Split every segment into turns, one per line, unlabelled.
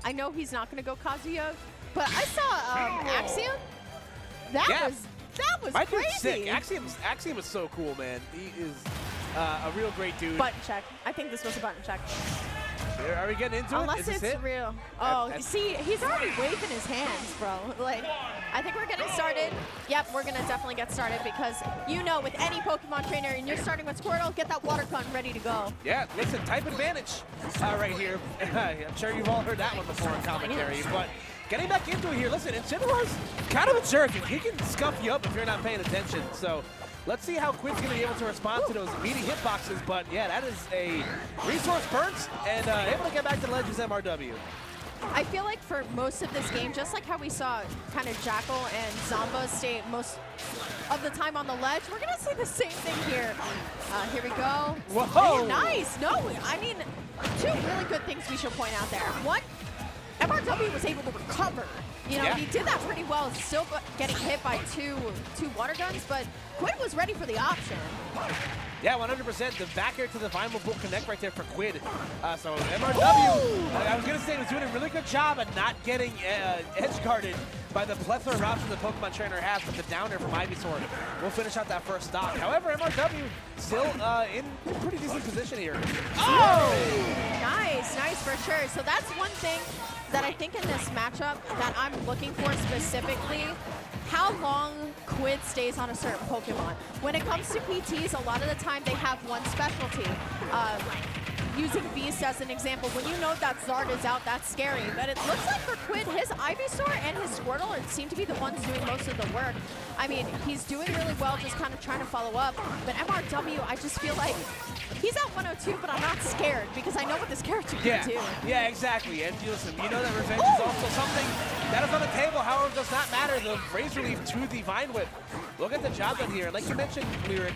I know he's not going to go Kazuya, but I saw Axiom. That was
My
crazy.
dude's sick. Axiom is so cool, man. He is a real great dude.
Button check. I think this was a button check.
Are we getting into
Unless
it? Is this
it's
it?
real. Oh, see, he's already waving his hands, bro. Like, I think we're getting started. Yep, we're gonna definitely get started because you know, with any Pokemon trainer, and you're starting with Squirtle, get that water gun ready to go.
Yeah, listen, type advantage right here. I'm sure you've all heard that one before in commentary, but getting back into it here, listen, Incineroar's kind of a jerk. He can scuff you up if you're not paying attention. So let's see how Quidd's going to be able to respond to those meaty hitboxes. But yeah, that is a resource burnt and able to get back to the ledge is MRW.
I feel like for most of this game, just like how we saw kind of Jackal and Zamba stay most of the time on the ledge, we're going to see the same thing here. Here we go.
Whoa!
Hey, nice. No, I mean, two really good things we should point out there. One, MRW was able to recover. You know, he did that pretty well, still getting hit by two water guns, but Quidd was ready for the option.
Yeah, 100%. The back air to the Vine will connect right there for Quidd. So MRW, I was going to say, was doing a really good job at not getting edge guarded by the plethora of options the Pokemon trainer has, but the down air from Ivysaur will finish out that first stock. However, MRW still in pretty decent position here. Oh!
Nice for sure. So that's one thing that I think in this matchup that I'm looking for specifically, how long Quidd stays on a certain Pokemon. When it comes to PTs, a lot of the time they have one specialty. Using Beast as an example, when you know that Zard is out, that's scary. But it looks like for Quidd, his Ivysaur and his Squirtle seem to be the ones doing most of the work. I mean, he's doing really well, just kind of trying to follow up. But MRW, I just feel like he's at 102, but I'm not scared because I know what this character can do.
Yeah, exactly. And listen, you know that revenge is also something that is on the table. However, does not matter. The Razor Leaf to the Vine Whip. Look at the job done here. Like you mentioned,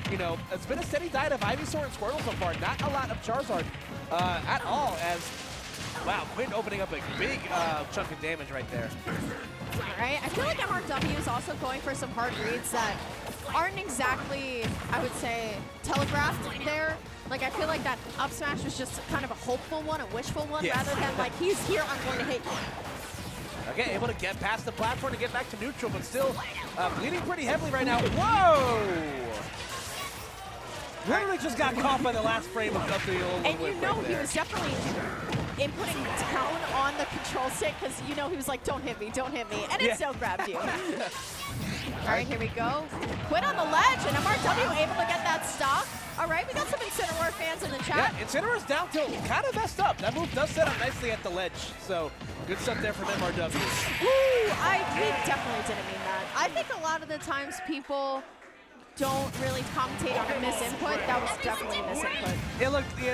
you know, it's been a steady diet of Ivysaur and Squirtle so far. Not a lot of Charizard at all. As wow, Quidd opening up a big chunk of damage right there.
All right, I feel like MRW is also going for some hard reads that aren't exactly, I would say, telegraphed there. Like, I feel like that up smash was just kind of a hopeful one, a wishful one, rather than like, he's here, I'm going to hit you.
Okay, able to get past the platform to get back to neutral, but still bleeding pretty heavily right now. Whoa! Literally just got caught by the last frame of the old
and you know he was definitely inputting down on the control stick because you know he was like, don't hit me, and it still grabbed you. All right, here we go. Quidd on the ledge, and MRW able to get that stock. All right, we got some Incineroar fans in the chat.
Yeah, Incineroar's down tilt, kind of messed up. That move does set up nicely at the ledge, so good stuff there from MRW.
Ooh, he definitely didn't mean that. I think a lot of the times people don't really commentate on a misinput. That was definitely a misinput.
It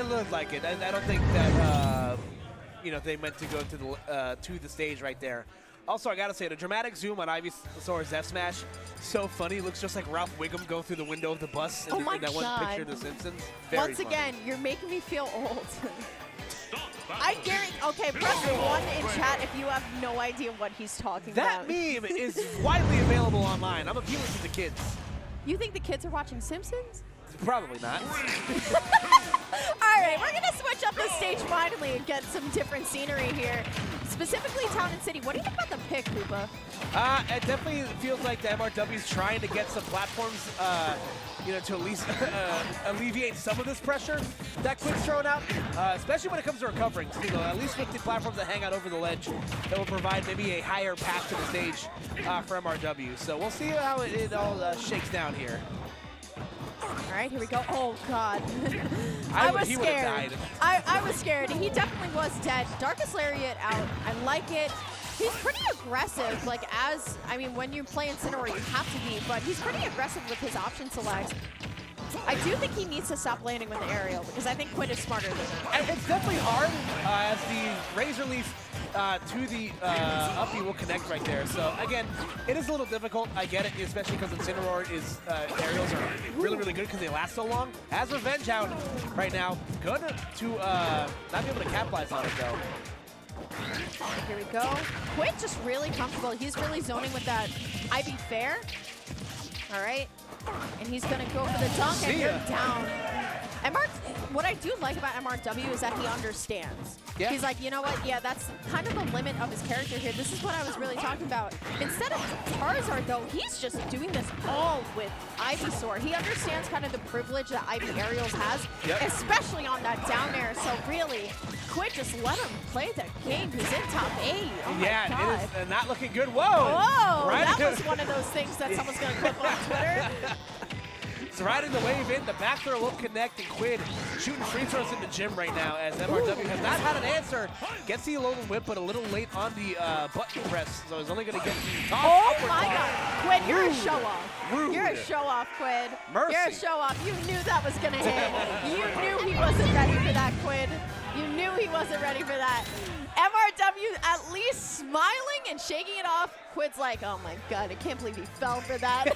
looked like it. I don't think that you know, they meant to go to the stage right there. Also, I gotta say, the dramatic zoom on Ivysaur's F Smash, so funny. Looks just like Ralph Wiggum go through the window of the bus in that one picture of The Simpsons. Very
Once again, you're making me feel old. I guarantee. Okay, press 1 in chat if you have no idea what he's talking about.
That meme is widely available online. I'm appealing to the kids.
You think the kids are watching Simpsons?
Probably not.
All right, we're gonna switch up the stage finally and get some different scenery here. Specifically Town and City. What do you think about the pick, Hoopa?
It definitely feels like the MRW is trying to get some platforms, you know, to at least alleviate some of this pressure that Quidd's throwing out, especially when it comes to recovering. So, you know, at least 50 platforms that hang out over the ledge that will provide maybe a higher path to the stage for MRW. So we'll see how it all shakes down here.
All right, here we go. Oh, God. I was scared. I was scared. He definitely was dead. Darkest Lariat out. I like it. He's pretty aggressive. Like, I mean, when you play Incineroar, you have to be, but he's pretty aggressive with his option selects. I do think he needs to stop landing with the aerial because I think Quidd is smarter than that.
And it's definitely hard as the Razor Leaf to the up B will connect right there. So again, it is a little difficult. I get it, especially because Incineroar is aerials are really, really good because they last so long. As Revenge out right now, good to not be able to capitalize on it though.
Here we go. Quidd just really comfortable. He's really zoning with that Ivy Fair. All right. And he's going to go for the dunk and you're down. And Mark, what I do like about MRW is that he understands.
Yeah.
He's like, you know what? Yeah, that's kind of the limit of his character here. This is what I was really talking about. Instead of Charizard, though, he's just doing this all with Ivysaur. He understands kind of the privilege that Ivy Aerials has, especially on that down air. So really, Quidd just let him play the game. He's in top 8. Oh my God.
It is not looking good. Whoa!
Whoa!
Right?
That was one of those things that someone's going to clip on Twitter.
It's riding the wave in. The back throw won't connect, and Quidd shooting free throws in the gym right now as MRW has not had an answer. Gets the Alolan Whip, but a little late on the button press, so he's only going to get the top.
Oh my God. Quidd, you're a show-off.
Rude.
You're a show-off, Quidd.
Mercy.
You're a show-off. You knew that was going to hit. You knew he wasn't ready for that, Quidd. You knew he wasn't ready for that. MRW at least smiling and shaking it off. Quidd's like, oh my God, I can't believe he fell for that.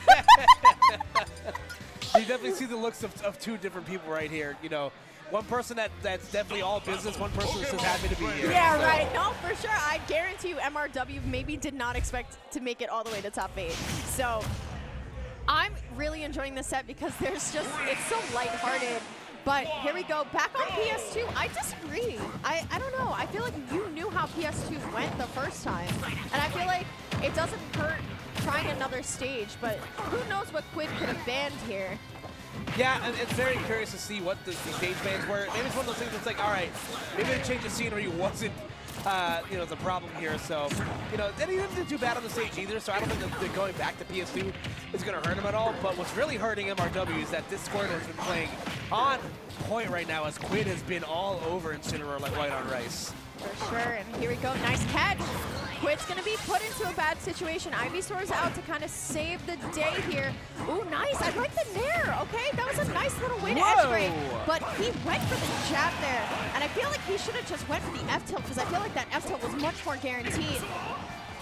You definitely see the looks of two different people right here. You know, one person that's definitely all business, one person that's just happy to be here.
Yeah,
so.
right. No, for sure. I guarantee you MRW maybe did not expect to make it all the way to top 8. So I'm really enjoying this set because it's so lighthearted. But here we go, back on PS2. I disagree. I don't know. I feel like you knew how PS2 went the first time. And I feel like it doesn't hurt trying another stage, but who knows what Quidd could have banned here.
Yeah, and it's very curious to see what the stage bans were. Maybe it's one of those things that's like, all right, maybe the change of scenery wasn't the problem here. So, you know, they didn't do too bad on the stage either, so I don't think that going back to PS2 is going to hurt him at all. But what's really hurting MRW is that this Squirtle has been playing on point right now as Quidd has been all over Incineroar like white on rice.
For sure, and here we go, nice catch. Quidd's gonna be put into a bad situation. Ivysaur's out to kind of save the day here. Ooh, nice, I like the nair, okay? That was a nice little way to edge break, but he went for the jab there, and I feel like he should have just went for the F-tilt, because I feel like that F-tilt was much more guaranteed.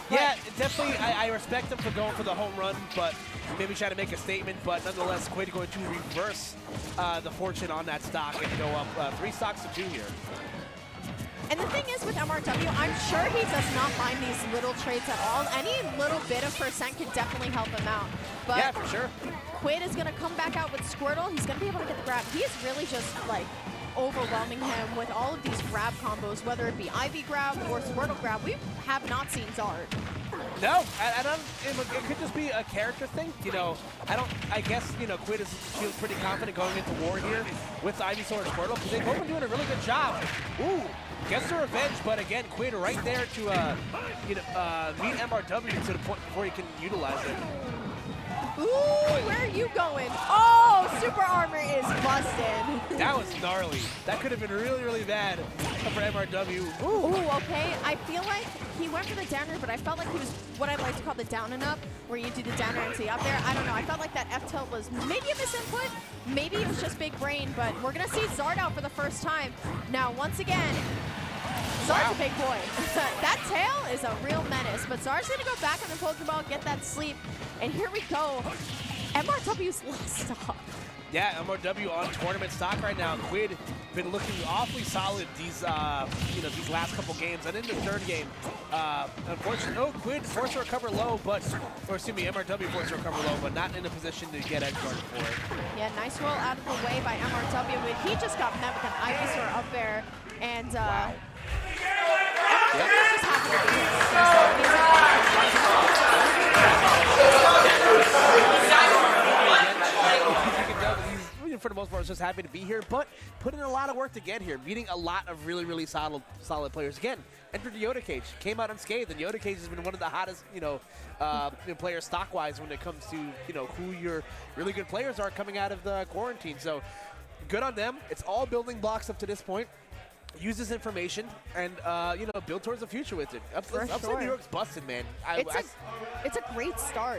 Yeah, definitely, I respect him for going for the home run, but maybe try to make a statement, but nonetheless, Quidd going to reverse the fortune on that stock and go up 3 stocks to 2 here.
And the thing is with MRW, I'm sure he does not mind these little trades at all. Any little bit of percent could definitely help him out. But
yeah, for sure.
Quidd is going to come back out with Squirtle. He's going to be able to get the grab. He is really just like overwhelming him with all of these grab combos, whether it be Ivy grab or Squirtle grab. We have not seen Zard.
No, I don't. It could just be a character thing. You know, I guess, you know, Quidd feels pretty confident going into war here with Ivysaur and Squirtle because they've both been doing a really good job. Ooh, gets the revenge, but again, Quidd right there to meet MRW to the point before he can utilize it.
Ooh, where are you going? Oh, Super Armor is busted.
That was gnarly. That could have been really, really bad for MRW.
Ooh, okay. I feel like he went for the downer, but I felt like he was what I'd like to call the down and up, where you do the downer and see up there. I don't know. I felt like that F-tilt was maybe a misinput. Maybe it was just big brain, but we're going to see Zard out for the first time. Now, once again, Zard's a big boy. That tail is a real menace, but Zard's going to go back on the Pokeball, get that sleep, and here we go. MRW's last stop.
Yeah, MRW on tournament stock right now. Quidd been looking awfully solid these these last couple games, and in the third game, unfortunately, Quidd forced to recover low, MRW forced to recover low, but not in a position to get edge guarded for it.
Yeah, nice roll out of the way by MRW. He just got met with an Ivysaur up there, and
wow.
MRW just happened
for the most part, just happy to be here, but put in a lot of work to get here, meeting a lot of really, really solid players. Again, entered the Yoda Cage, came out unscathed, and Yoda Cage has been one of the hottest, players stock-wise when it comes to, who your really good players are coming out of the quarantine. So good on them. It's all building blocks up to this point. Use this information and, build towards the future with it. Upstate New York's busted, man.
It's a great start.